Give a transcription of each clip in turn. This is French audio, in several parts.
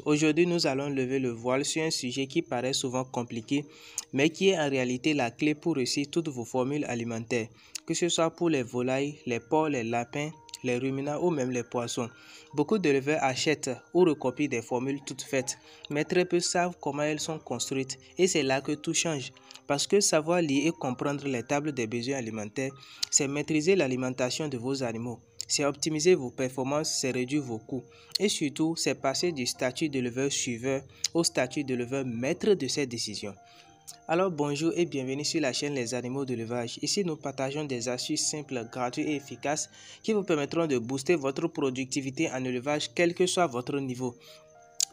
Aujourd'hui, nous allons lever le voile sur un sujet qui paraît souvent compliqué, mais qui est en réalité la clé pour réussir toutes vos formules alimentaires, que ce soit pour les volailles, les porcs, les lapins, les ruminants ou même les poissons. Beaucoup d'éleveurs achètent ou recopient des formules toutes faites, mais très peu savent comment elles sont construites, et c'est là que tout change. Parce que savoir lire et comprendre les tables des besoins alimentaires, c'est maîtriser l'alimentation de vos animaux. C'est optimiser vos performances, c'est réduire vos coûts. Et surtout, c'est passer du statut d'éleveur suiveur au statut d'éleveur maître de ses décisions. Alors bonjour et bienvenue sur la chaîne Les Animaux de l'élevage. Ici, nous partageons des astuces simples, gratuites et efficaces qui vous permettront de booster votre productivité en élevage, quel que soit votre niveau.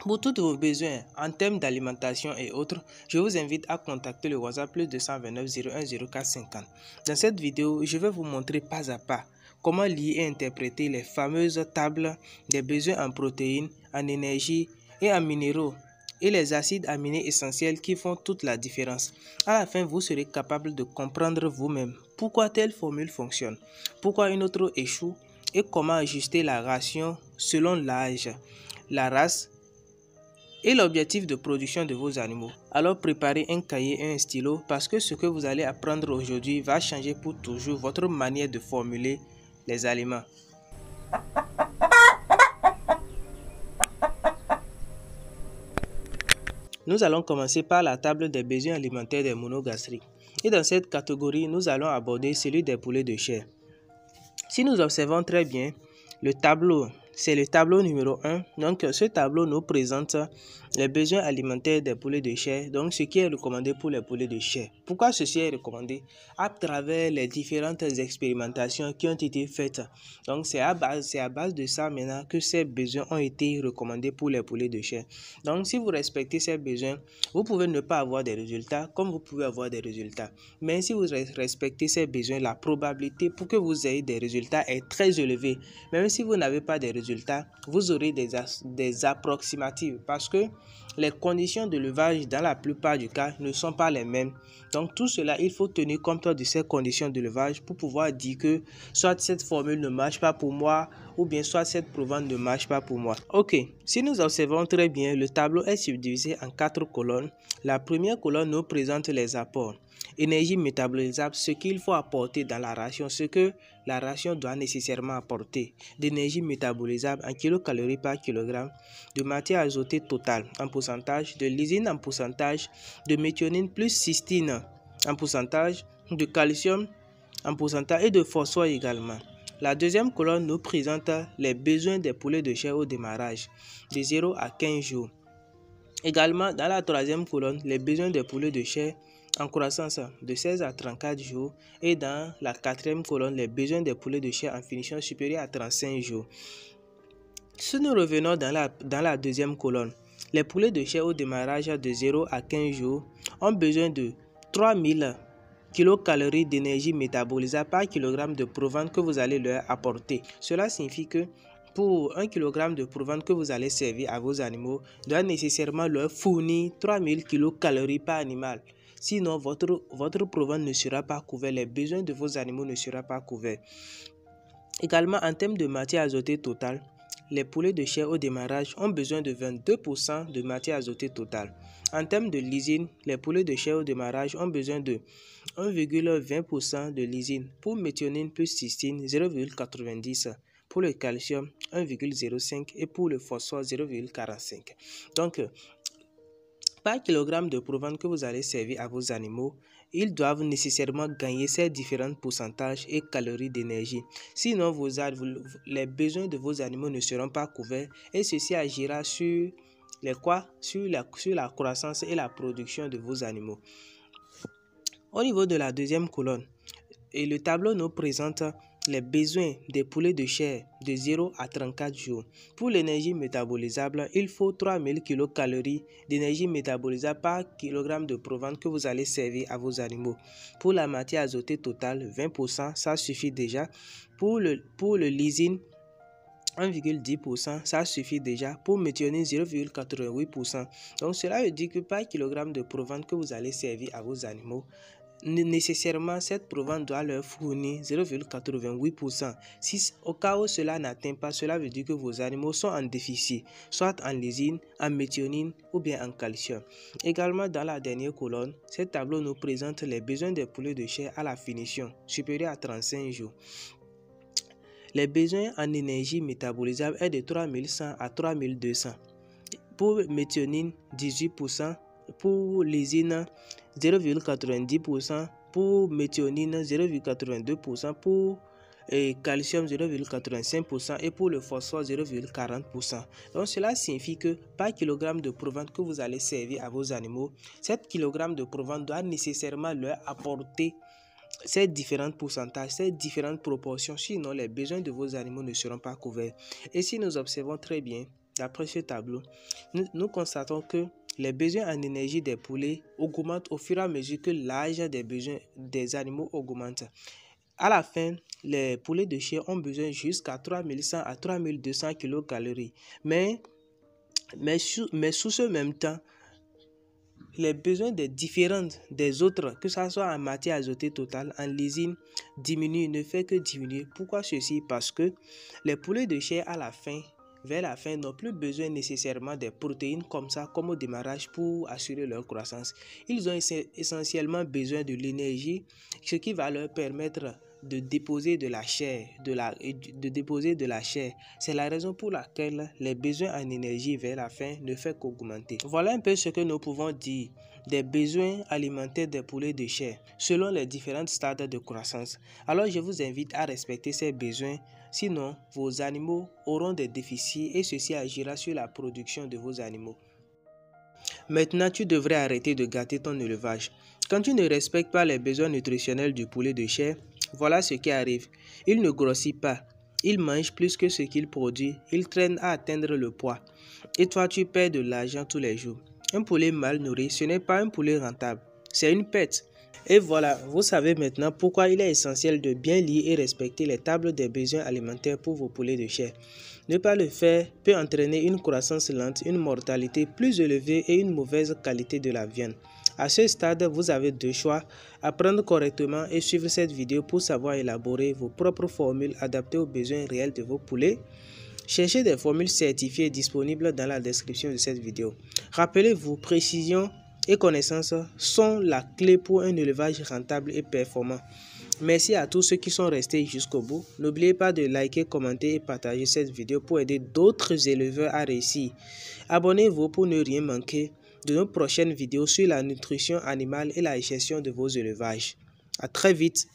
Pour tous vos besoins en termes d'alimentation et autres, je vous invite à contacter le WhatsApp plus 229 01 04 50. Dans cette vidéo, je vais vous montrer pas à pas comment lire et interpréter les fameuses tables des besoins en protéines, en énergie et en minéraux et les acides aminés essentiels qui font toute la différence. À la fin, vous serez capable de comprendre vous-même pourquoi telle formule fonctionne, pourquoi une autre échoue et comment ajuster la ration selon l'âge, la race et l'objectif de production de vos animaux. Alors préparez un cahier et un stylo parce que ce que vous allez apprendre aujourd'hui va changer pour toujours votre manière de formuler les aliments. Nous allons commencer par la table des besoins alimentaires des monogastriques. Et dans cette catégorie, nous allons aborder celui des poulets de chair. Si nous observons très bien le tableau, c'est le tableau numéro 1. Donc, ce tableau nous présente les besoins alimentaires des poulets de chair, donc ce qui est recommandé pour les poulets de chair. Pourquoi ceci est recommandé? À travers les différentes expérimentations qui ont été faites. Donc, c'est à base de ça maintenant que ces besoins ont été recommandés pour les poulets de chair. Donc, si vous respectez ces besoins, vous pouvez ne pas avoir des résultats comme vous pouvez avoir des résultats. Mais si vous respectez ces besoins, la probabilité pour que vous ayez des résultats est très élevée. Même si vous n'avez pas des résultats, vous aurez des approximatives parce que les conditions de l'élevage dans la plupart du cas ne sont pas les mêmes. Donc tout cela, il faut tenir compte de ces conditions de l'élevage pour pouvoir dire que soit cette formule ne marche pas pour moi ou bien soit cette provence ne marche pas pour moi. Ok, si nous observons très bien, le tableau est subdivisé en 4 colonnes. La première colonne nous présente les apports. Énergie métabolisable, ce qu'il faut apporter dans la ration, ce que la ration doit nécessairement apporter. D'énergie métabolisable en kilocalories par kilogramme, de matière azotée totale en pourcentage, de lysine en pourcentage, de méthionine plus cystine en pourcentage, de calcium en pourcentage et de phosphore également. La deuxième colonne nous présente les besoins des poulets de chair au démarrage, de 0 à 15 jours. Également, dans la troisième colonne, les besoins des poulets de chair en croissance de 16 à 34 jours. Et dans la quatrième colonne, les besoins des poulets de chair en finition supérieure à 35 jours. Si nous revenons dans la deuxième colonne, les poulets de chair au démarrage de 0 à 15 jours ont besoin de 3000 kilocalories d'énergie métabolisable par kilogramme de provende que vous allez leur apporter. Cela signifie que pour 1 kg de provende que vous allez servir à vos animaux, doit nécessairement leur fournir 3000 kilocalories par animal. Sinon, votre provende ne sera pas couvert, les besoins de vos animaux ne seront pas couverts. Également, en termes de matière azotée totale, les poulets de chair au démarrage ont besoin de 22% de matière azotée totale. En termes de lysine, les poulets de chair au démarrage ont besoin de 1,20% de lysine. Pour méthionine plus cystine, 0,90. Pour le calcium, 1,05 et pour le phosphore, 0,45. Donc, par kilogramme de provende que vous allez servir à vos animaux, ils doivent nécessairement gagner ces différents pourcentages et calories d'énergie. Sinon, les besoins de vos animaux ne seront pas couverts et ceci agira sur la croissance et la production de vos animaux. Au niveau de la deuxième colonne, et le tableau nous présente les besoins des poulets de chair de 0 à 34 jours. Pour l'énergie métabolisable, il faut 3000 kilocalories d'énergie métabolisable par kilogramme de provende que vous allez servir à vos animaux. Pour la matière azotée totale, 20%, ça suffit déjà. Pour le lysine, 1,10%, ça suffit déjà. Pour méthionine, 0,88%. Donc cela veut dire que par kilogramme de provende que vous allez servir à vos animaux, nécessairement, cette provence doit leur fournir 0,88%. Si au cas où cela n'atteint pas, cela veut dire que vos animaux sont en déficit, soit en lysine, en méthionine ou bien en calcium. Également, dans la dernière colonne, ce tableau nous présente les besoins des poulets de chair à la finition, supérieur à 35 jours. Les besoins en énergie métabolisable est de 3100 à 3200. Pour méthionine, 18%. Pour lysine, 0,90%. Pour méthionine, 0,82%. Pour calcium, 0,85%. Et pour le phosphore, 0,40%. Donc cela signifie que par kilogramme de provence que vous allez servir à vos animaux, 7 kg de provence doit nécessairement leur apporter ces différents pourcentages, ces différentes proportions, sinon les besoins de vos animaux ne seront pas couverts. Et si nous observons très bien, d'après ce tableau, nous constatons que les besoins en énergie des poulets augmentent au fur et à mesure que l'âge des besoins des animaux augmente. À la fin, les poulets de chair ont besoin jusqu'à 3100 à 3200 kcal. Mais sous ce même temps, les besoins des autres, que ce soit en matière azotée totale, en lysine, diminuent, ne fait que diminuer. Pourquoi ceci? Parce que les poulets de chair vers la fin, n'ont plus besoin nécessairement des protéines comme au démarrage pour assurer leur croissance. Ils ont essentiellement besoin de l'énergie, ce qui va leur permettre de déposer de la chair, C'est la raison pour laquelle les besoins en énergie vers la fin ne fait qu'augmenter. Voilà un peu ce que nous pouvons dire des besoins alimentaires des poulets de chair selon les différents stades de croissance. Alors je vous invite à respecter ces besoins, sinon vos animaux auront des déficits et ceci agira sur la production de vos animaux. Maintenant, tu devrais arrêter de gâter ton élevage. Quand tu ne respectes pas les besoins nutritionnels du poulet de chair, voilà ce qui arrive. Il ne grossit pas. Il mange plus que ce qu'il produit. Il traîne à atteindre le poids. Et toi, tu perds de l'argent tous les jours. Un poulet mal nourri, ce n'est pas un poulet rentable. C'est une perte. Et voilà, vous savez maintenant pourquoi il est essentiel de bien lire et respecter les tables des besoins alimentaires pour vos poulets de chair. Ne pas le faire peut entraîner une croissance lente, une mortalité plus élevée et une mauvaise qualité de la viande. À ce stade, vous avez deux choix, apprendre correctement et suivre cette vidéo pour savoir élaborer vos propres formules adaptées aux besoins réels de vos poulets. Cherchez des formules certifiées disponibles dans la description de cette vidéo. Rappelez-vous, précision et connaissances sont la clé pour un élevage rentable et performant. Merci à tous ceux qui sont restés jusqu'au bout. N'oubliez pas de liker, commenter et partager cette vidéo pour aider d'autres éleveurs à réussir. Abonnez-vous pour ne rien manquer de nos prochaines vidéos sur la nutrition animale et la gestion de vos élevages. À très vite.